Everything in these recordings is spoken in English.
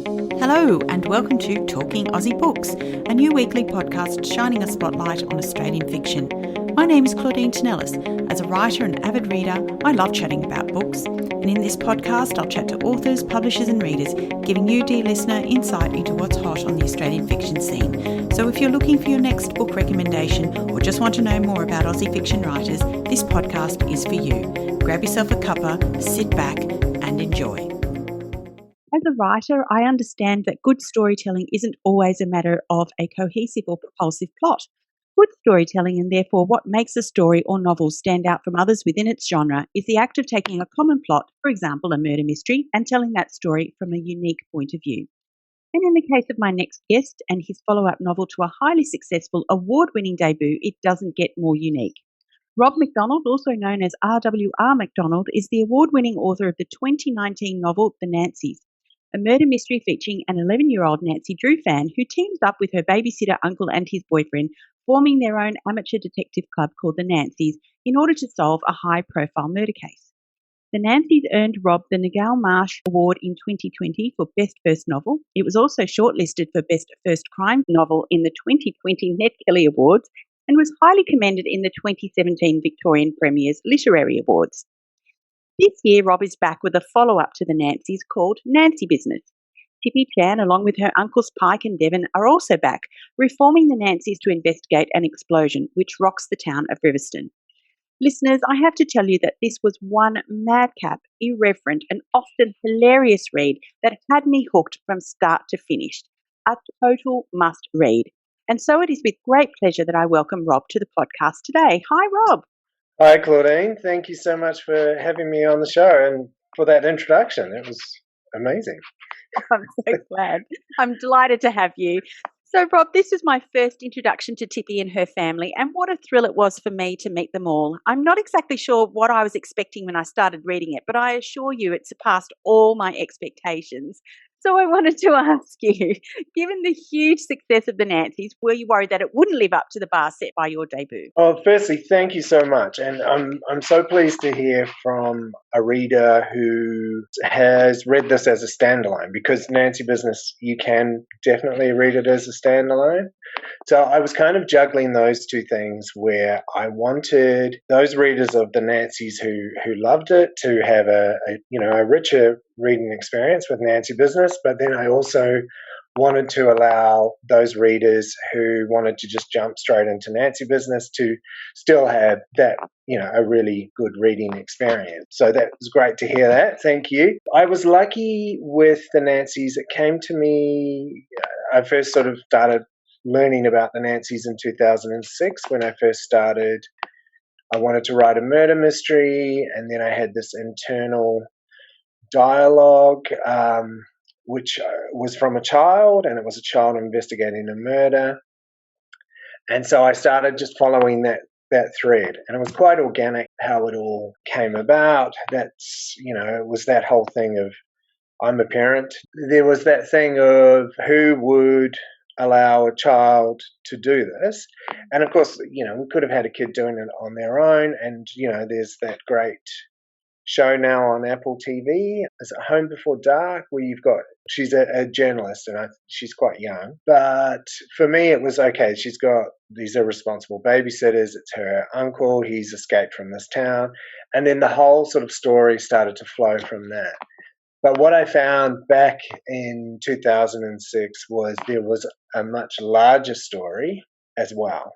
Hello and welcome to Talking Aussie Books, a new weekly podcast shining a spotlight on Australian fiction. My name is Claudine Tinellis. As a writer and avid reader, I love chatting about books. And in this podcast, I'll chat to authors, publishers and readers, giving you, dear listener, insight into what's hot on the Australian fiction scene. So if you're looking for your next book recommendation or just want to know more about Aussie fiction writers, this podcast is for you. Grab yourself a cuppa, sit back and enjoy. As a writer, I understand that good storytelling isn't always a matter of a cohesive or propulsive plot. Good storytelling, and therefore what makes a story or novel stand out from others within its genre, is the act of taking a common plot, for example a murder mystery, and telling that story from a unique point of view. And in the case of my next guest and his follow-up novel to a highly successful, award-winning debut, it doesn't get more unique. Rob McDonald, also known as RWR McDonald, is the award-winning author of the 2019 novel The Nancys, a murder mystery featuring an 11-year-old Nancy Drew fan who teams up with her babysitter uncle and his boyfriend, forming their own amateur detective club called the Nancys in order to solve a high-profile murder case. The Nancys earned Rob the Nigel Marsh Award in 2020 for Best First Novel. It was also shortlisted for Best First Crime Novel in the 2020 Ned Kelly Awards and was highly commended in the 2017 Victorian Premier's Literary Awards. This year, Rob is back with a follow-up to the Nancys called Nancy Business. Tippy Chan, along with her uncles Pike and Devon, are also back, reforming the Nancys to investigate an explosion which rocks the town of Riverstone. Listeners, I have to tell you that this was one madcap, irreverent and often hilarious read that had me hooked from start to finish. A total must-read. And so it is with great pleasure that I welcome Rob to the podcast today. Hi, Rob. Hi, Claudine. Thank you so much for having me on the show and for that introduction. It was amazing. I'm so glad. I'm delighted to have you. So, Rob, this was my first introduction to Tippy and her family, and what a thrill it was for me to meet them all. I'm not exactly sure what I was expecting when I started reading it, but I assure you it surpassed all my expectations. So I wanted to ask you, given the huge success of the Nancys, were you worried that it wouldn't live up to the bar set by your debut? Well, firstly, thank you so much. And I'm so pleased to hear from a reader who has read this as a standalone, because Nancy Business, you can definitely read it as a standalone. So I was kind of juggling those two things where I wanted those readers of the Nancys who loved it to have a richer reading experience with Nancy Business, but then I also wanted to allow those readers who wanted to just jump straight into Nancy Business to still have that, a really good reading experience. So that was great to hear that. Thank you. I was lucky with the Nancys. It came to me, I first sort of started learning about the Nancys in 2006 when I first started. I wanted to write a murder mystery, and then I had this internal dialogue, which was from a child, and it was a child investigating a murder. And so I started just following that thread, and it was quite organic how it all came about. That's, it was that whole thing of, I'm a parent. There was that thing of who would allow a child to do this. And of course, we could have had a kid doing it on their own. And, there's that great show now on Apple TV, is it Home Before Dark, where she's a journalist, and she's quite young. But for me, it was okay. She's got these irresponsible babysitters. It's her uncle. He's escaped from this town. And then the whole sort of story started to flow from that. But what I found back in 2006 was there was a much larger story as well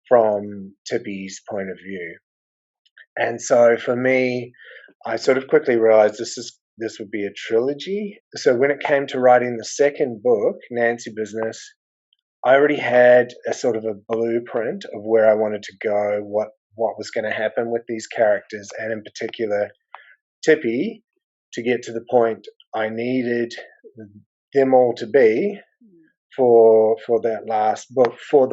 from Tippy's point of view. And so for me, I sort of quickly realized this would be a trilogy. So when it came to writing the second book, Nancy Business, I already had a sort of a blueprint of where I wanted to go, what was going to happen with these characters, and in particular Tippy, to get to the point I needed them all to be for that last book, for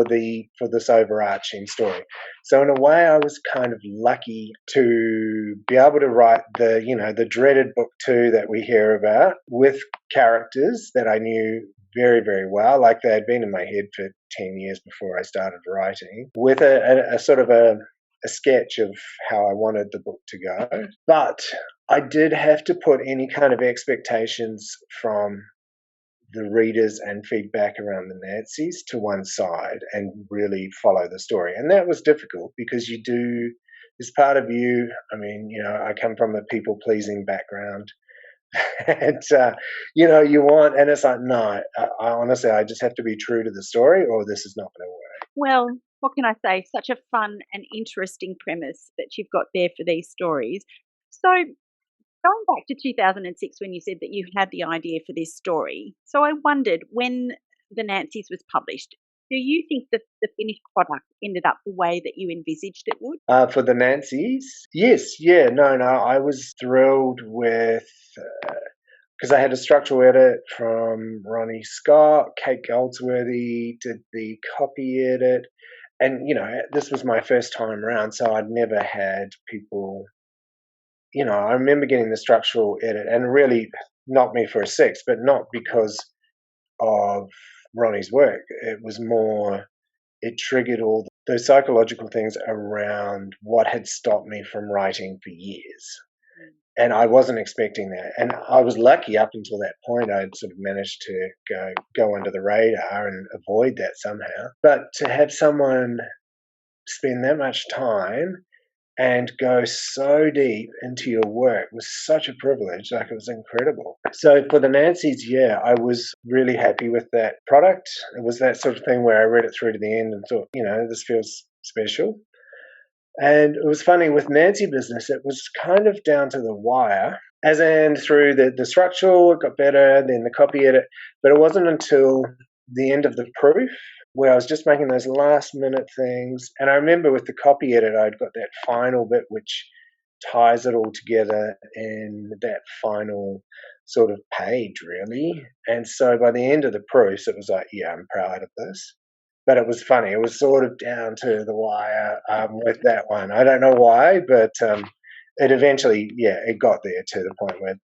this overarching story. So in a way, I was kind of lucky to be able to write the dreaded book 2 that we hear about, with characters that I knew very, very well, like they had been in my head for 10 years before I started writing, with a sort of a sketch of how I wanted the book to go. But I did have to put any kind of expectations from the readers and feedback around the Nancy's to one side and really follow the story. And that was difficult because there's part of you, I mean, I come from a people-pleasing background. And, you want, and it's like, no, I honestly, I just have to be true to the story or this is not going to work. Well, what can I say? Such a fun and interesting premise that you've got there for these stories. So, going back to 2006 when you said that you had the idea for this story, so I wondered when the Nancy's was published, do you think that the finished product ended up the way that you envisaged it would? For the Nancy's, yes, yeah, no, I was thrilled with because I had a structural edit from Ronnie Scott, Kate Goldsworthy did the copy edit, and this was my first time around, so I'd never had people. I remember getting the structural edit and really knocked me for a six, but not because of Ronnie's work. It was more, it triggered all those psychological things around what had stopped me from writing for years. And I wasn't expecting that. And I was lucky up until that point. I'd sort of managed to go under the radar and avoid that somehow. But to have someone spend that much time and go so deep into your work was such a privilege. Like, it was incredible. So for the Nancy's, yeah, I was really happy with that product. It was that sort of thing where I read it through to the end and thought, this feels special. And it was funny with Nancy Business, it was kind of down to the wire, as in through the structural, it got better, then the copy edit, but it wasn't until the end of the proof where I was just making those last minute things. And I remember with the copy edit, I'd got that final bit which ties it all together in that final sort of page, really. And so by the end of the proofs, it was like, yeah, I'm proud of this. But it was funny. It was sort of down to the wire with that one. I don't know why, but it eventually, it got there to the point where,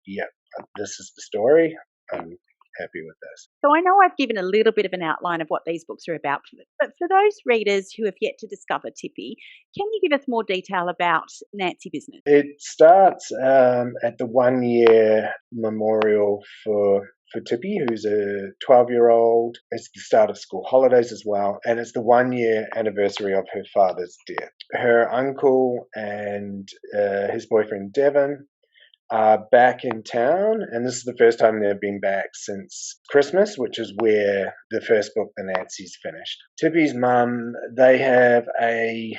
this is the story. I'm happy with this. So I know I've given a little bit of an outline of what these books are about, but for those readers who have yet to discover Tippy, can you give us more detail about Nancy Business? It starts at the 1 year memorial for Tippy, who's a 12-year-old. It's the start of school holidays as well, and it's the 1 year anniversary of her father's death. Her uncle and his boyfriend Devon are back in town, and this is the first time they've been back since Christmas, which is where the first book, The Nancy's, finished. Tippy's mum, they have a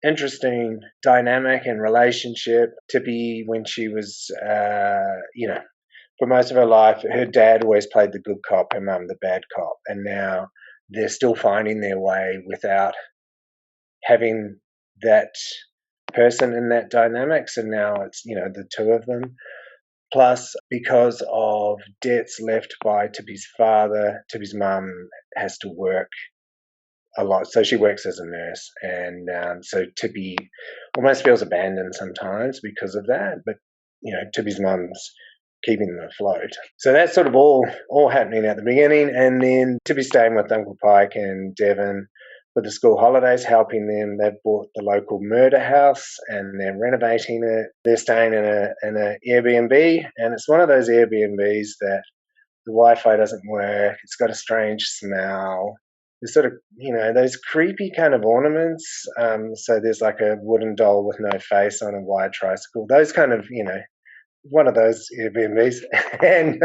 interesting dynamic and relationship. Tippy, when she was, for most of her life, her dad always played the good cop, her mum the bad cop, and now they're still finding their way without having that person in that dynamic. So now it's, the two of them. Plus, because of debts left by Tippy's father, Tippy's mum has to work a lot. So she works as a nurse. And so Tippy almost feels abandoned sometimes because of that. But, Tippy's mum's keeping them afloat. So that's sort of all happening at the beginning. And then Tippy's staying with Uncle Pike and Devon for the school holidays, helping them. They've bought the local murder house and they're renovating it. They're staying in an Airbnb, and it's one of those Airbnbs that the Wi-Fi doesn't work. It's got a strange smell. There's sort of, those creepy kind of ornaments. So there's like a wooden doll with no face on a wire tricycle. Those kind of, one of those Airbnbs. And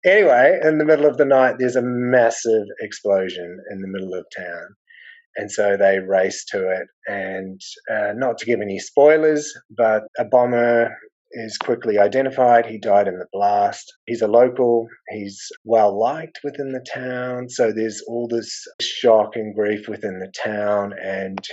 anyway, in the middle of the night, there's a massive explosion in the middle of town. And so they race to it. And not to give any spoilers, but a bomber is quickly identified. He died in the blast. He's a local. He's well liked within the town. So there's all this shock and grief within the town, and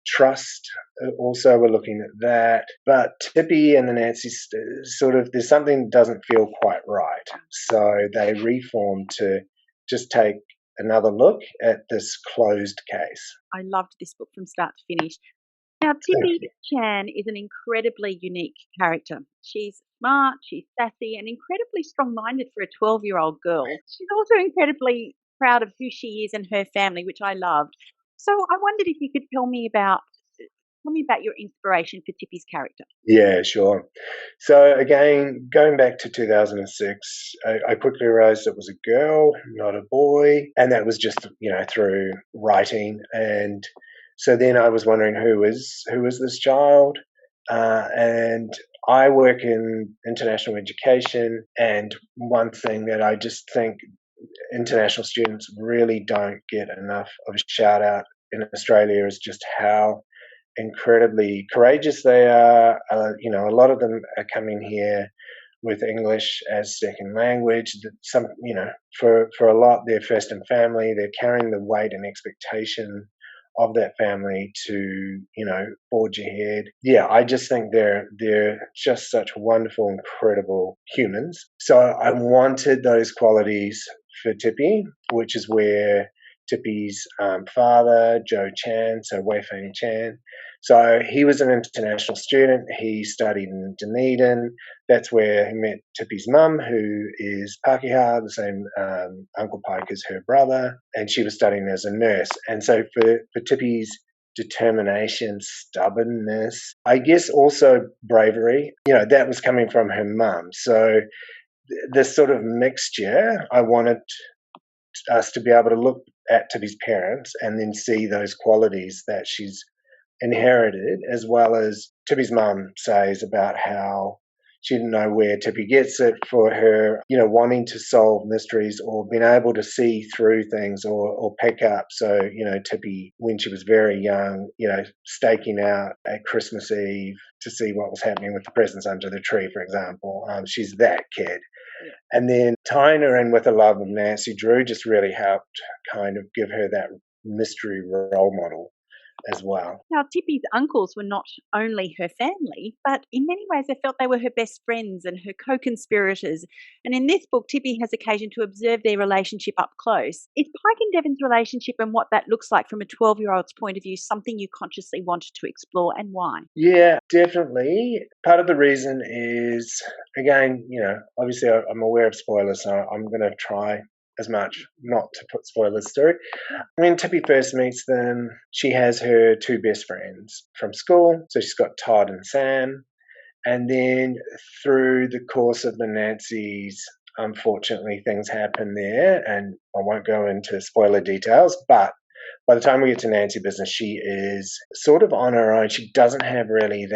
trust. Also, we're looking at that. But Tippy and the Nancy's sort of, there's something that doesn't feel quite right. So they reform to just take another look at this closed case. I loved this book from start to finish. Now, Tippy Chan is an incredibly unique character. She's smart, she's sassy, and incredibly strong-minded for a 12-year-old girl. She's also incredibly proud of who she is and her family, which I loved. So I wondered if you could tell me about tell me about your inspiration for Tippy's character. Yeah, sure. So again, going back to 2006, I quickly realized it was a girl, not a boy, and that was just through writing. And so then I was wondering who is this child, and I work in international education, and one thing that I just think international students really don't get enough of a shout out in Australia is just how incredibly courageous they are. A lot of them are coming here with English as second language. Some, for a lot, they're first in family. They're carrying the weight and expectation of that family to, forge ahead. Yeah, I just think they're just such wonderful, incredible humans. So I wanted those qualities for Tippy, which is where Tippy's father, Joe Chan, so Wei-Feng Chan. So he was an international student. He studied in Dunedin. That's where he met Tippy's mum, who is Pākehā, the same Uncle Pike as her brother, and she was studying as a nurse. And so for Tippy's determination, stubbornness, I guess also bravery, that was coming from her mum. So this sort of mixture, I wanted us to be able to look at Tippy's parents and then see those qualities that she's inherited, as well as Tippy's mum says about how she didn't know where Tippy gets it for her, wanting to solve mysteries or being able to see through things or pick up. So, Tippy, when she was very young, staking out at Christmas Eve to see what was happening with the presents under the tree, for example. She's that kid. Yeah. And then tying her in with a love of Nancy Drew just really helped kind of give her that mystery role model as well. Now, Tippy's uncles were not only her family, but in many ways I felt they were her best friends and her co-conspirators. And in this book, Tippy has occasion to observe their relationship up close. Is Pike and Devon's relationship and what that looks like from a 12-year-old's point of view something you consciously wanted to explore, and why? Yeah, definitely. Part of the reason is, again, obviously I'm aware of spoilers, so I'm going to try as much not to put spoilers through. When Tippy first meets them, she has her two best friends from school. So she's got Todd and Sam. And then through the course of the Nancys, unfortunately, things happen there. And I won't go into spoiler details, but by the time we get to Nancy business, she is sort of on her own. She doesn't have really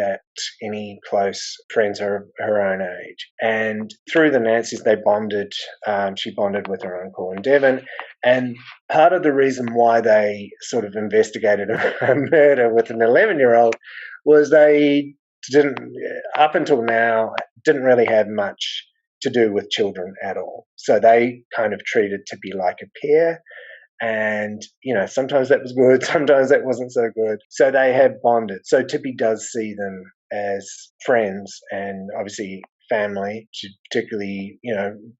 any close friends her own age. And through the Nancys, they bonded. She bonded with her uncle in Devon. And part of the reason why they sort of investigated a murder with an 11-year-old was they didn't, up until now, didn't really have much to do with children at all. So they kind of treated Tippy like a peer. And, sometimes that was good, sometimes that wasn't so good. So they have bonded. So Tippy does see them as friends and obviously family. She particularly,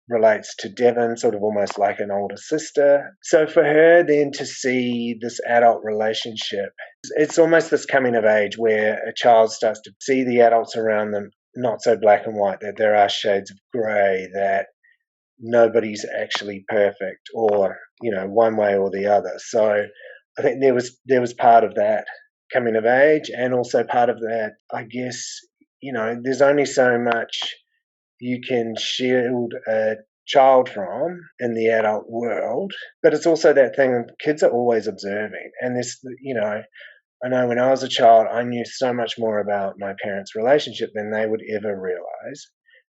relates to Devon, sort of almost like an older sister. So for her then to see this adult relationship, it's almost this coming of age where a child starts to see the adults around them not so black and white, that there are shades of grey, that nobody's actually perfect or, one way or the other. So I think there was part of that coming of age, and also part of that, I guess, there's only so much you can shield a child from in the adult world, but it's also that thing, kids are always observing. And this, I know when I was a child, I knew so much more about my parents' relationship than they would ever realize.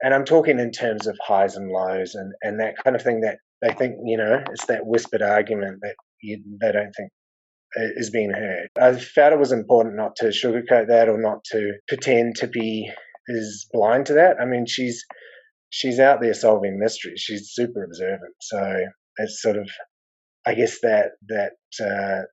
And I'm talking in terms of highs and lows and that kind of thing, that they think, it's that whispered argument that they don't think is being heard. I felt it was important not to sugarcoat that or not to pretend Tippy is blind to that. I mean, she's out there solving mysteries. She's super observant. So it's sort of, I guess, that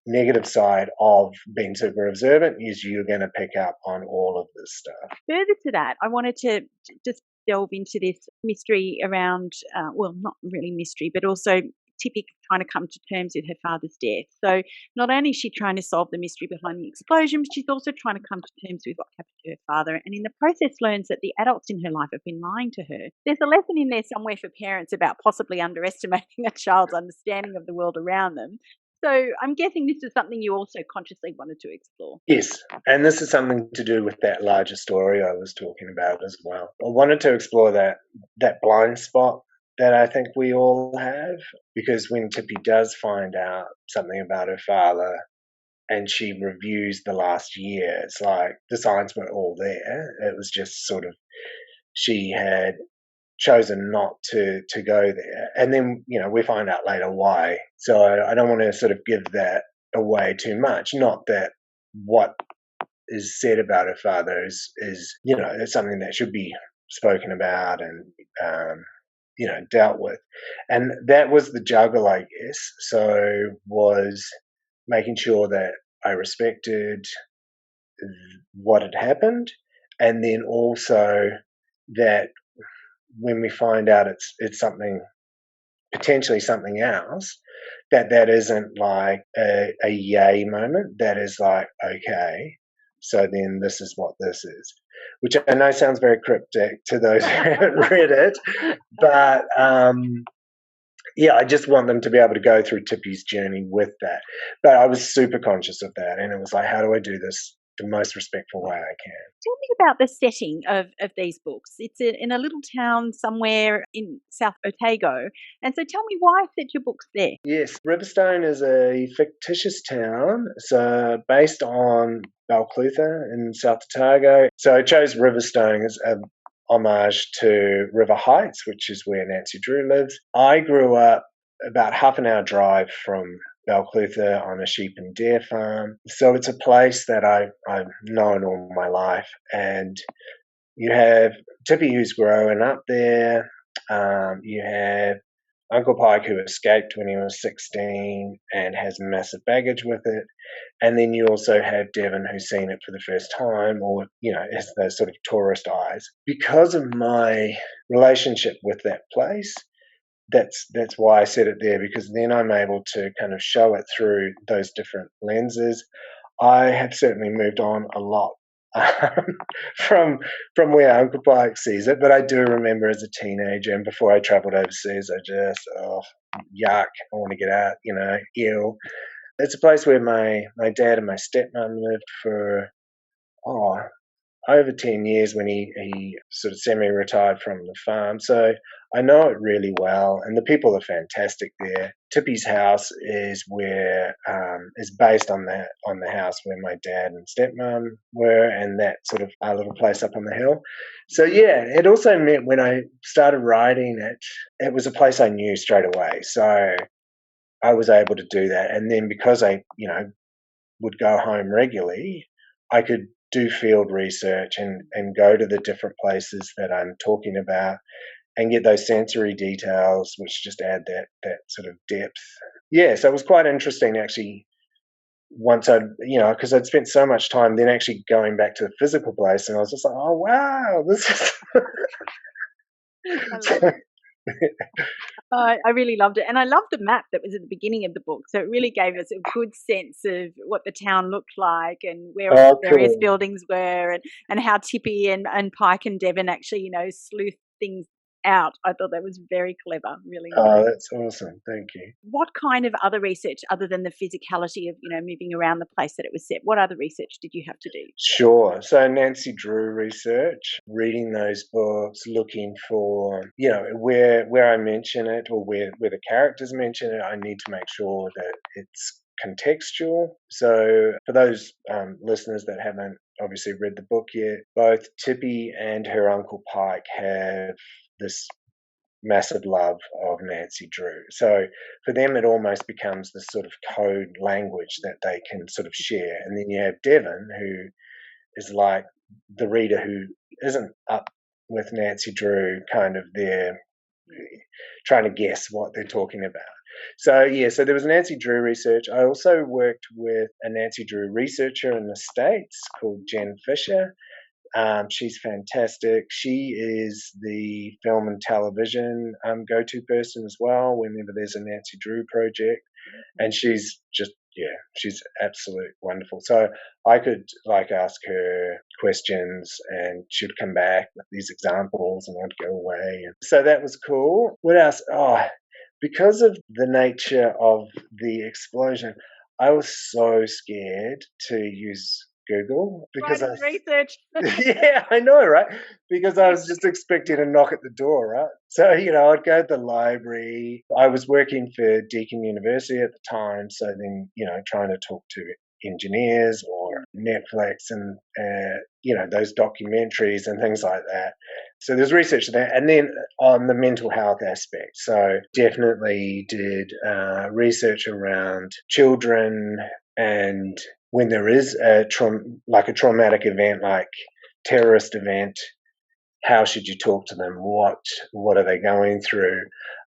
negative side of being super observant is you're going to pick up on all of this stuff. Further to that, I wanted to just delve into this mystery around, not really mystery, but also Tippy trying to come to terms with her father's death. So not only is she trying to solve the mystery behind the explosion, but she's also trying to come to terms with what happened to her father. And in the process learns that the adults in her life have been lying to her. There's a lesson in there somewhere for parents about possibly underestimating a child's understanding of the world around them. So I'm guessing this is something you also consciously wanted to explore. Yes, and this is something to do with that larger story I was talking about as well. I wanted to explore that blind spot that I think we all have, because when Tippy does find out something about her father and she reviews the last year, it's like the signs were all there. It was just sort of she had chosen not to go there, and then we find out later why. So I don't want to sort of give that away too much. Not that what is said about her father is it's something that should be spoken about and dealt with, and that was the juggle, I guess. So was making sure that I respected what had happened, and then also that when we find out it's something, potentially something else, that isn't like a yay moment. That is like, okay, so then this is what this is, which I know sounds very cryptic to those who haven't read it, but yeah, I just want them to be able to go through Tippy's journey with that. But I was super conscious of that, and it was like, how do I do this the most respectful way I can? Tell me about the setting of these books. It's in a little town somewhere in South Otago. And so tell me, why set your books there? Yes, Riverstone is a fictitious town. So based on Balclutha in South Otago. So I chose Riverstone as a homage to River Heights, which is where Nancy Drew lives. I grew up about half an hour drive from Balclutha on a sheep and deer farm. So it's a place that I've known all my life. And you have Tippy, who's growing up there. You have Uncle Pike, who escaped when he was 16 and has massive baggage with it. And then you also have Devon, who's seen it for the first time, or, has those sort of tourist eyes. Because of my relationship with that place, that's why I set it there, because then I'm able to kind of show it through those different lenses. I have certainly moved on a lot from where Uncle Pike sees it, but I do remember as a teenager and before I travelled overseas, I just yuck, I want to get out, ill. It's a place where my dad and my stepmom lived for over 10 years when he sort of semi-retired from the farm. So I know it really well, and the people are fantastic there. Tippy's house is is based on the house where my dad and stepmom were, and that sort of our little place up on the hill. So yeah, it also meant when I started writing it, it was a place I knew straight away. So I was able to do that, and then because I would go home regularly, I could do field research and go to the different places that I'm talking about and get those sensory details, which just add that sort of depth. Yeah, so it was quite interesting actually. Once because I'd spent so much time then actually going back to the physical place, and I was just like, oh wow, this is. I love it. I really loved it. And I loved the map that was at the beginning of the book. So it really gave us a good sense of what the town looked like and where all the various buildings were, and how Tippy and Pike and Devon actually, sleuth things out. I thought that was very clever, really nice. Oh, that's awesome. Thank you. What kind of other research, other than the physicality of, moving around the place that it was set, what other research did you have to do? Sure. So Nancy Drew research, reading those books, looking for, where I mention it or where the characters mention it, I need to make sure that it's contextual. So for those listeners that haven't obviously read the book yet, both Tippy and her Uncle Pike have this massive love of Nancy Drew. So for them, it almost becomes this sort of code language that they can sort of share. And then you have Devon, who is like the reader who isn't up with Nancy Drew, kind of there trying to guess what they're talking about. So yeah, so there was Nancy Drew research. I also worked with a Nancy Drew researcher in the States called Jen Fisher. She's fantastic. She is the film and television go-to person as well whenever there's a Nancy Drew project. And she's just, she's absolutely wonderful. So I could ask her questions and she'd come back with these examples and I'd go away. And so that was cool. What else? because of the nature of the explosion, I was so scared to use Google because Right, research. yeah, I know, right? Because I was just expecting a knock at the door, right? So, I'd go to the library. I was working for Deakin University at the time. So then, trying to talk to engineers or Netflix and, those documentaries and things like that. So there's research there. And then on the mental health aspect. So definitely did research around children and when there is a traumatic event like terrorist event, how should you talk to them? What are they going through?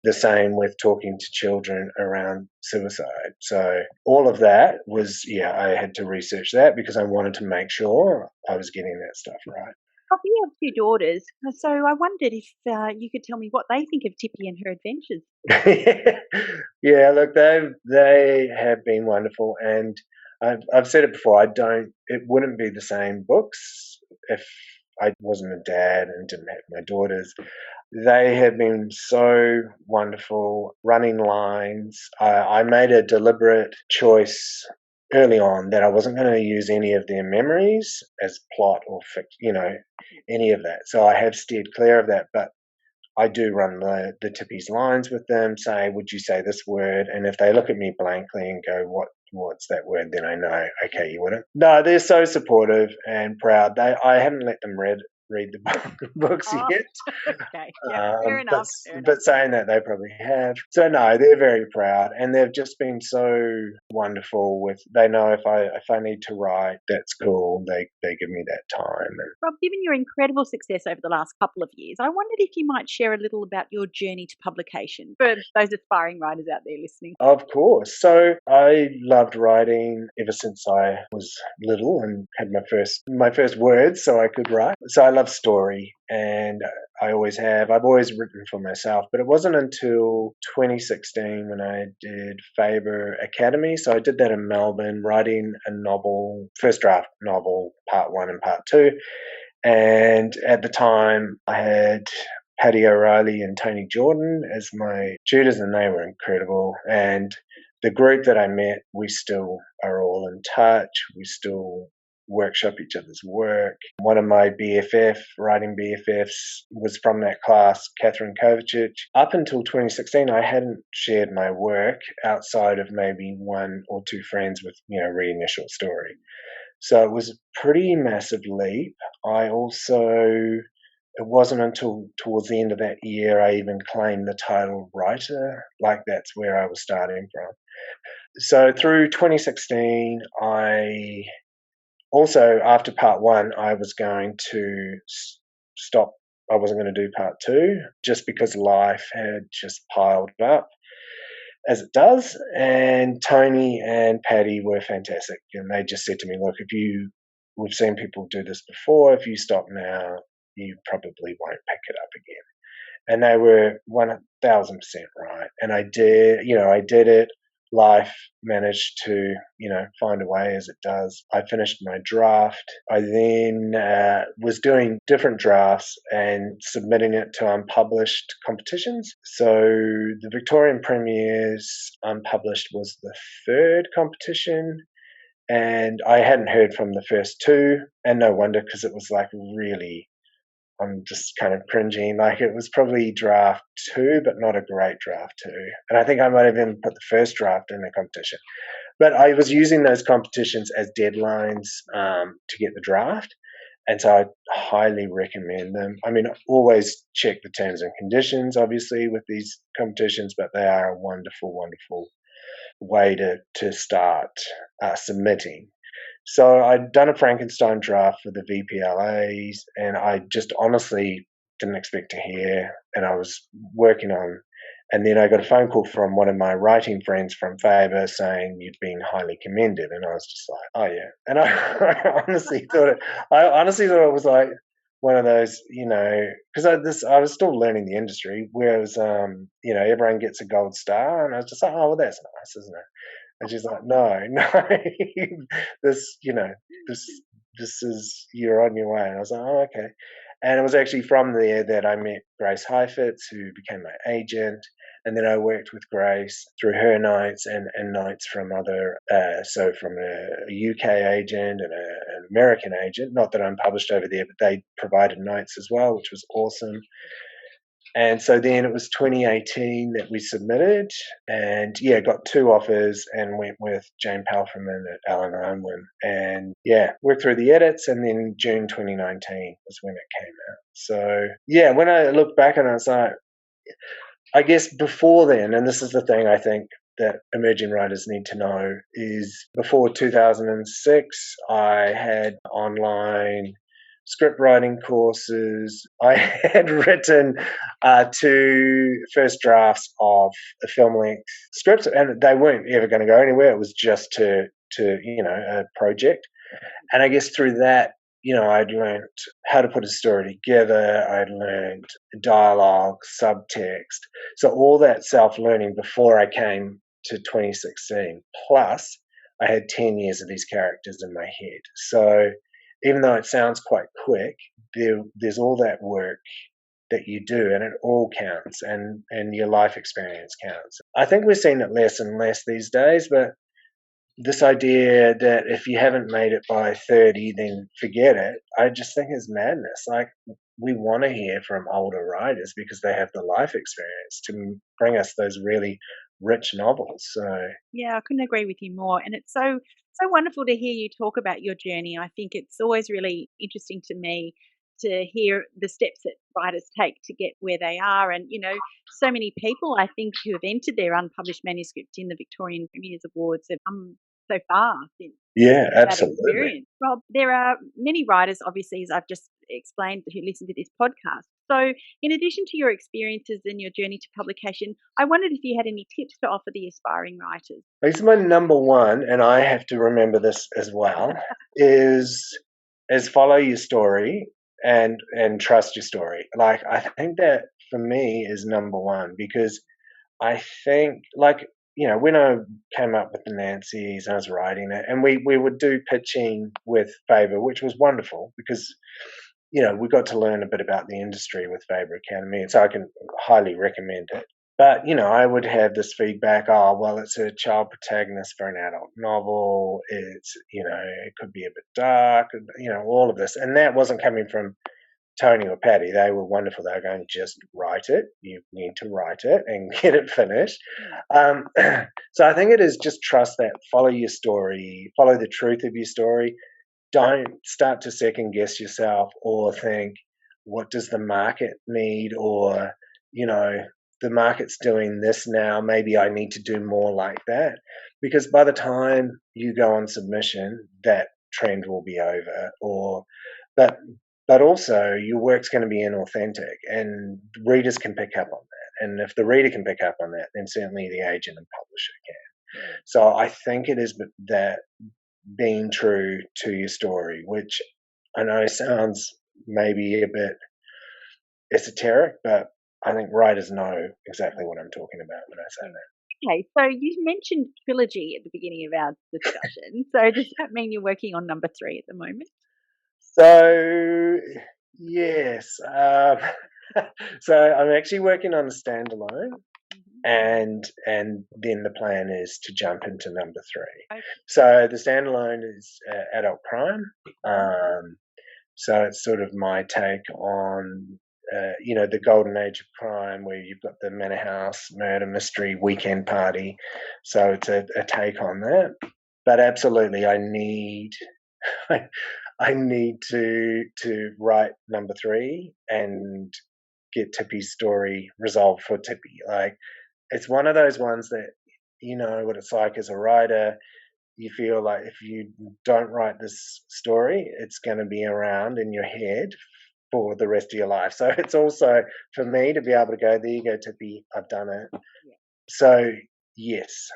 The same with talking to children around suicide. So all of that was, I had to research that because I wanted to make sure I was getting that stuff right. Probably have two daughters, so I wondered if you could tell me what they think of Tippy and her adventures. Yeah, look, they have been wonderful, and I've said it before. It wouldn't be the same books if I wasn't a dad and didn't have my daughters. They have been so wonderful, running lines. I made a deliberate choice early on that I wasn't going to use any of their memories as plot or any of that. So I have steered clear of that, but I do run the Tippy's lines with them, say, would you say this word? And if they look at me blankly and go, what's that word? Then I know, okay, you wouldn't. No, they're so supportive and proud. I haven't let them read the books Oh, yet. okay, yeah, fair But enough. Fair enough. but saying that, they probably have. So no, they're very proud, and they've just been so wonderful. They know if I need to write, that's cool. They give me that time. And Rob, given your incredible success over the last couple of years, I wondered if you might share a little about your journey to publication for those aspiring writers out there listening. of course. So I loved writing ever since I was little and had my first words so I could write. So I love story and I always have. I've always written for myself, but it wasn't until 2016 when I did Faber Academy. So I did that in Melbourne, writing a novel, first draft novel, part 1 and part 2. And at the time I had Paddy O'Reilly and Tony Jordan as my tutors, and they were incredible. And the group that I met, we still are all in touch. We still workshop each other's work. One of my writing BFFs, was from that class, Catherine Kovacic. Up until 2016, I hadn't shared my work outside of maybe one or two friends with, reading a short story. So it was a pretty massive leap. It wasn't until towards the end of that year I even claimed the title writer. Like that's where I was starting from. So through 2016, I also, after part 1, I was going to stop. I wasn't going to do part 2 just because life had just piled up as it does. And Tony and Paddy were fantastic. And they just said to me, look, we've seen people do this before. If you stop now, you probably won't pick it up again. And they were 1000% right. And I did it. Life managed to, find a way as it does. I finished my draft. I then was doing different drafts and submitting it to unpublished competitions. So the Victorian Premier's unpublished was the third competition. And I hadn't heard from the first two. And no wonder, because it was like really, I'm just kind of cringing. Like it was probably draft 2, but not a great draft 2. And I think I might have even put the first draft in the competition. But I was using those competitions as deadlines to get the draft. And so I highly recommend them. I mean, always check the terms and conditions, obviously, with these competitions, but they are a wonderful, wonderful way to start submitting. So I'd done a Frankenstein draft for the VPLAs, and I just honestly didn't expect to hear, and I was working on, and then I got a phone call from one of my writing friends from Faber saying you'd been highly commended, and I was just like, oh yeah, and I honestly thought it was like one of those, because I was still learning the industry, whereas everyone gets a gold star, and I was just like, oh well, that's nice, isn't it? And she's like, no, this, this is, you're on your way. And I was like, oh, okay. And it was actually from there that I met Grace Heifetz, who became my agent. And then I worked with Grace through her notes and notes from other, so from a UK agent and an American agent. Not that I'm published over there, but they provided notes as well, which was awesome. And so then it was 2018 that we submitted, and got 2 offers and went with Jane Palfreman at Allen Unwin, and worked through the edits, and then June 2019 was when it came out. So when I look back on it, it's like, I guess before then, and this is the thing I think that emerging writers need to know, is before 2006, I had online script writing courses. I had written 2 first drafts of a film length scripts, and they weren't ever going to go anywhere. It was just to a project. And I guess through that, I'd learned how to put a story together. I'd learned dialogue, subtext. So all that self-learning before I came to 2016. Plus, I had 10 years of these characters in my head. So even though it sounds quite quick, there's all that work that you do, and it all counts, and your life experience counts. I think we're seeing it less and less these days, but this idea that if you haven't made it by 30, then forget it, I just think is madness. Like, we want to hear from older writers because they have the life experience to bring us those really rich novels. So yeah, I couldn't agree with you more. And it's so wonderful to hear you talk about your journey. I think it's always really interesting to me to hear the steps that writers take to get where they are. And, so many people, I think, who have entered their unpublished manuscripts in the Victorian Premier's Awards have come so far since that absolutely. experience. Well, there are many writers, obviously, as I've just explained, who listen to this podcast. So in addition to your experiences and your journey to publication, I wondered if you had any tips to offer the aspiring writers. This is my number one, and I have to remember this as well, is follow your story and trust your story. Like, I think that for me is number one, because I think, like, when I came up with the Nancy's, I was writing it, and we would do pitching with Faber, which was wonderful because, we got to learn a bit about the industry with Faber Academy, and so I can highly recommend it. But, I would have this feedback, oh, well, it's a child protagonist for an adult novel. It's, it could be a bit dark, all of this. And that wasn't coming from Tony or Patty. They were wonderful. They were going, just write it. You need to write it and get it finished. So I think it is just trust that, follow your story, follow the truth of your story. Don't start to second guess yourself or think, what does the market need? Or, the market's doing this now, maybe I need to do more like that. Because by the time you go on submission, that trend will be over. But also, your work's going to be inauthentic, and readers can pick up on that. And if the reader can pick up on that, then certainly the agent and publisher can. So I think it is that being true to your story, which I know sounds maybe a bit esoteric, but I think writers know exactly what I'm talking about when I say that. Okay, so you mentioned trilogy at the beginning of our discussion. So does that mean you're working on number 3 at the moment? So, yes. So I'm actually working on a standalone, and then the plan is to jump into number 3. Okay. So the standalone is adult crime. So it's sort of my take on the golden age of crime, where you've got the Manor House murder mystery weekend party. So it's a take on that. But absolutely, I need to write number 3 and get Tippy's story resolved for Tippy. Like, it's one of those ones that, what it's like as a writer. You feel like if you don't write this story, it's going to be around in your head for the rest of your life. So it's also for me to be able to go, there you go, Tippy, I've done it. Yeah. So yes,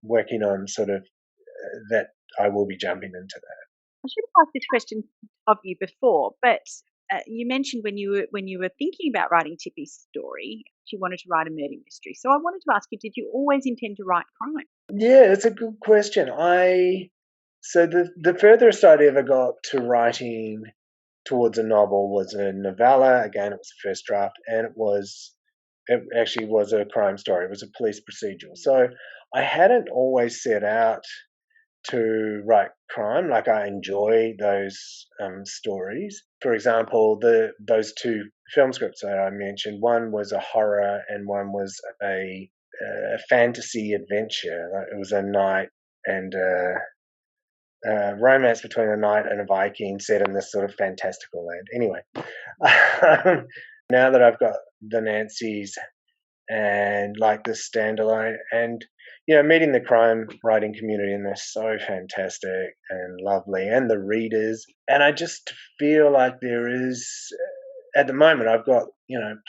working on sort of that, I will be jumping into that. I should have asked this question of you before, but you mentioned when you were thinking about writing Tippy's story, you wanted to write a murder mystery. So I wanted to ask you, did you always intend to write crime? Yeah, it's a good question. So the furthest I'd ever got to writing towards a novel was a novella. Again, it was a first draft, and it was it actually was a crime story. It was a police procedural. So I hadn't always set out to write crime. Like, I enjoy those stories. For example, those two film scripts that I mentioned, one was a horror and one was a fantasy adventure. It was a knight and romance between a knight and a Viking set in this sort of fantastical land. Anyway, now that I've got the Nancys and like this standalone, and meeting the crime writing community, and they're so fantastic and lovely, and the readers, and I just feel like there is, at the moment, I've got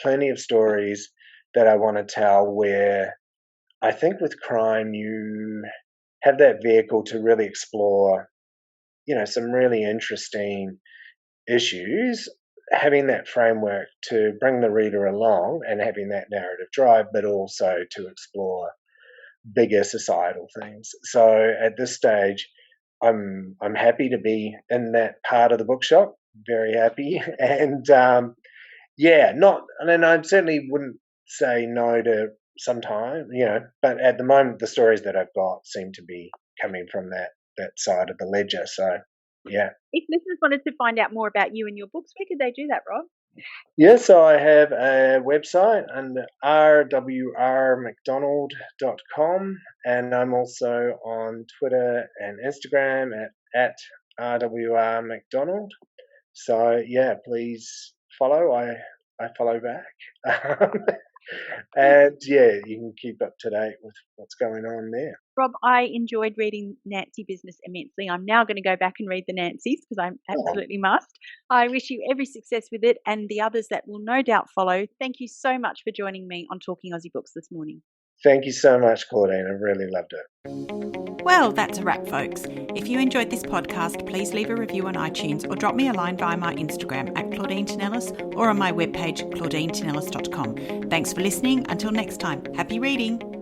plenty of stories that I want to tell, where I think with crime you have that vehicle to really explore some really interesting issues, having that framework to bring the reader along and having that narrative drive, but also to explore bigger societal things. So at this stage, I'm happy to be in that part of the bookshop, very happy, and I certainly wouldn't say no to some time, but at the moment the stories that I've got seem to be coming from that side of the ledger. So yeah. If listeners wanted to find out more about you and your books, where could they do that, Rob? Yeah, so I have a website under rwrmcdonald.com, and I'm also on Twitter and Instagram at RWR McDonald. So yeah, please follow. I follow back. And yeah, you can keep up to date with what's going on there. Rob, I enjoyed reading Nancy Business immensely. I'm now going to go back and read the Nancys because I absolutely must. I wish you every success with it and the others that will no doubt follow. Thank you so much for joining me on Talking Aussie Books this morning. Thank you so much, Claudine. I really loved it. Well, that's a wrap, folks. If you enjoyed this podcast, please leave a review on iTunes or drop me a line via my Instagram at Claudine Tinellis or on my webpage claudinetинellis.com. Thanks for listening. Until next time, happy reading.